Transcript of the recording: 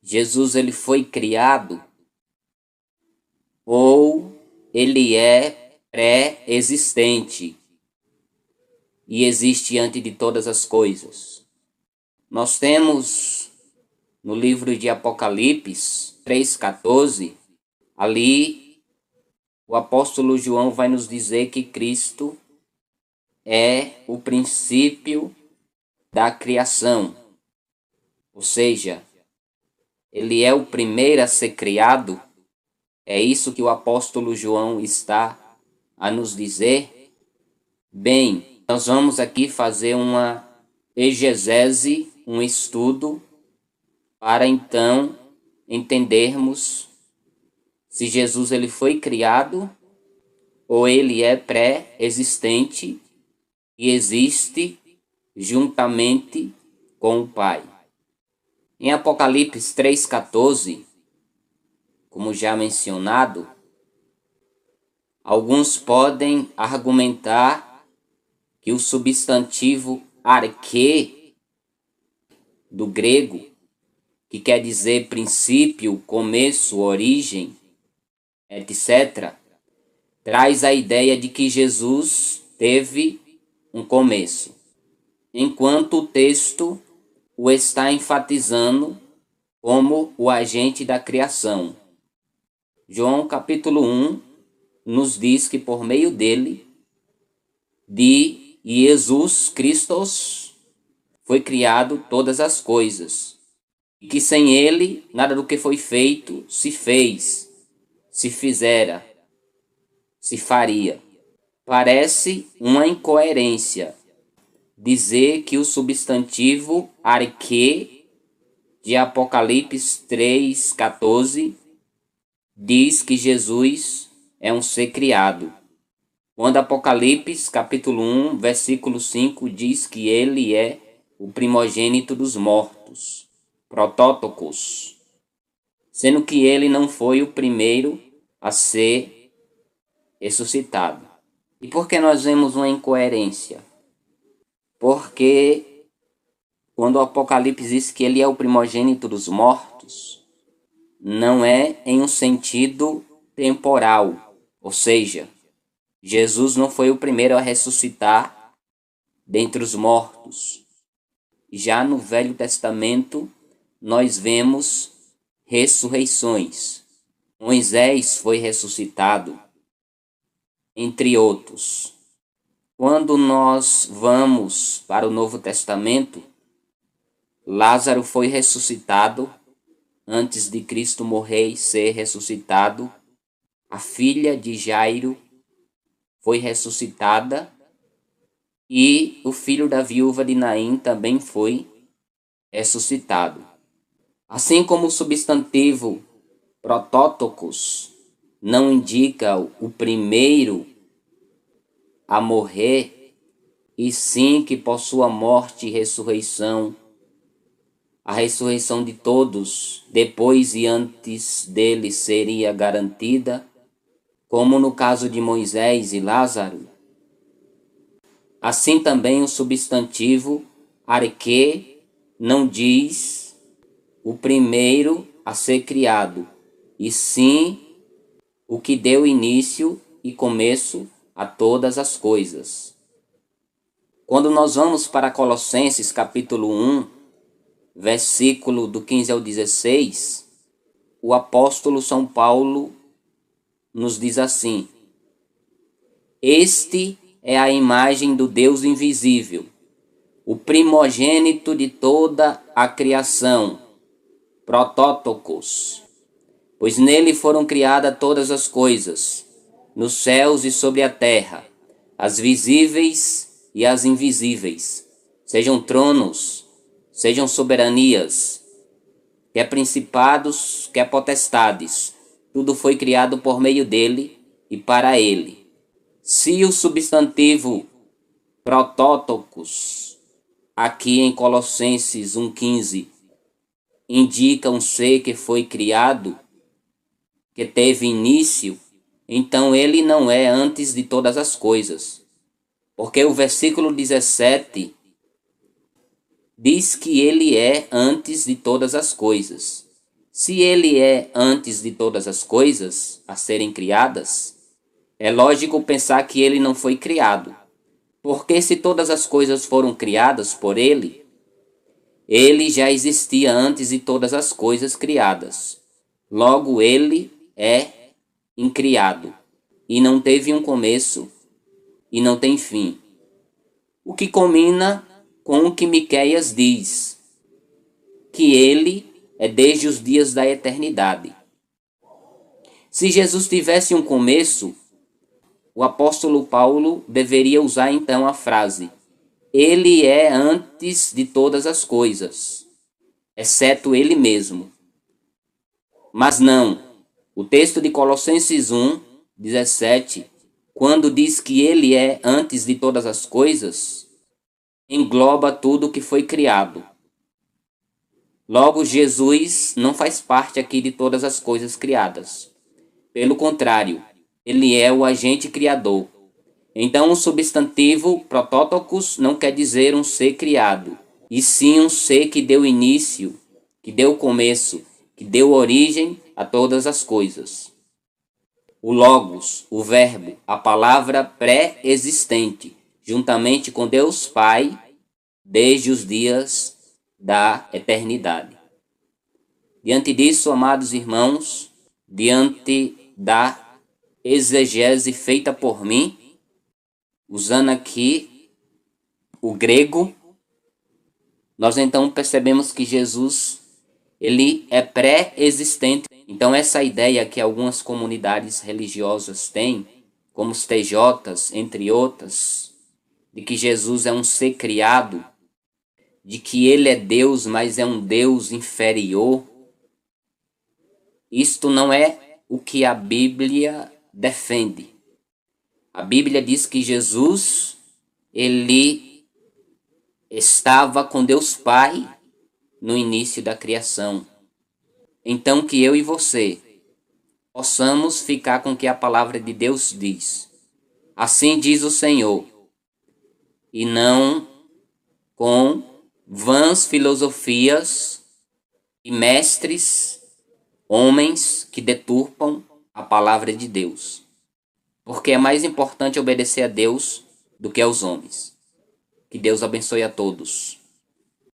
Jesus ele foi criado ou ele é pré-existente e existe antes de todas as coisas. Nós temos no livro de Apocalipse 3,14, ali o apóstolo João vai nos dizer que Cristo é o princípio da criação, ou seja, ele é o primeiro a ser criado. É isso que o apóstolo João está a nos dizer? Bem, nós vamos aqui fazer uma exegese, um estudo, para então entendermos se Jesus ele foi criado ou ele é pré-existente e existe juntamente com o Pai. Em Apocalipse 3,14, como já mencionado, alguns podem argumentar que o substantivo arquê, do grego, que quer dizer princípio, começo, origem, etc., traz a ideia de que Jesus teve um começo, enquanto o texto o está enfatizando como o agente da criação. João capítulo 1 nos diz que por meio dele, de Jesus Cristo, foi criado todas as coisas, e que sem ele nada do que foi feito se fez, se fizera, se faria. Parece uma incoerência dizer que o substantivo arquê de Apocalipse 3,14 diz que Jesus é um ser criado, quando Apocalipse capítulo 1, versículo 5 diz que ele é o primogênito dos mortos, protótocos, sendo que ele não foi o primeiro a ser ressuscitado. E por que nós vemos uma incoerência? Porque quando o Apocalipse diz que ele é o primogênito dos mortos, não é em um sentido temporal, ou seja, Jesus não foi o primeiro a ressuscitar dentre os mortos. Já no Velho Testamento, nós vemos ressurreições. Moisés foi ressuscitado, entre outros. Quando nós vamos para o Novo Testamento, Lázaro foi ressuscitado antes de Cristo morrer e ser ressuscitado. A filha de Jairo foi ressuscitada e o filho da viúva de Naim também foi ressuscitado. Assim como o substantivo protótocos não indica o primeiro a morrer, e sim que por sua morte e ressurreição, a ressurreição de todos depois e antes dele seria garantida, como no caso de Moisés e Lázaro. Assim também o substantivo arquê não diz o primeiro a ser criado, e sim o que deu início e começo a todas as coisas. Quando nós vamos para Colossenses capítulo 1, versículo do 15 ao 16, o apóstolo São Paulo nos diz assim: Este é a imagem do Deus invisível, o primogênito de toda a criação, protótocos, pois nele foram criadas todas as coisas, nos céus e sobre a terra, as visíveis e as invisíveis, sejam tronos, sejam soberanias, quer principados, quer potestades, tudo foi criado por meio dele e para ele. Se o substantivo protótocos, aqui em Colossenses 1,15, indica um ser que foi criado, que teve início, então ele não é antes de todas as coisas. Porque o versículo 17 diz que ele é antes de todas as coisas. Se ele é antes de todas as coisas a serem criadas, é lógico pensar que ele não foi criado. Porque se todas as coisas foram criadas por ele, ele já existia antes de todas as coisas criadas. Logo, ele é incriado, e não teve um começo, e não tem fim. O que combina com o que Miqueias diz, que ele é desde os dias da eternidade. Se Jesus tivesse um começo, o apóstolo Paulo deveria usar então a frase: ele é antes de todas as coisas, exceto ele mesmo. Mas não. O texto de Colossenses 1:17, quando diz que ele é antes de todas as coisas, engloba tudo o que foi criado. Logo, Jesus não faz parte aqui de todas as coisas criadas. Pelo contrário, ele é o agente criador. Então, o substantivo protótokos não quer dizer um ser criado, e sim um ser que deu início, que deu começo, que deu origem a todas as coisas. O Logos, o Verbo, a palavra pré-existente, juntamente com Deus Pai, desde os dias da eternidade. Diante disso, amados irmãos, diante da exegese feita por mim, usando aqui o grego, nós então percebemos que Jesus, ele é pré-existente. Então essa ideia que algumas comunidades religiosas têm, como os TJs, entre outras, de que Jesus é um ser criado, de que ele é Deus, mas é um Deus inferior, isto não é o que a Bíblia defende. A Bíblia diz que Jesus, ele estava com Deus Pai no início da criação. Então que eu e você possamos ficar com o que a palavra de Deus diz. Assim diz o Senhor, e não com vãs filosofias e mestres, homens que deturpam a palavra de Deus. Porque é mais importante obedecer a Deus do que aos homens. Que Deus abençoe a todos.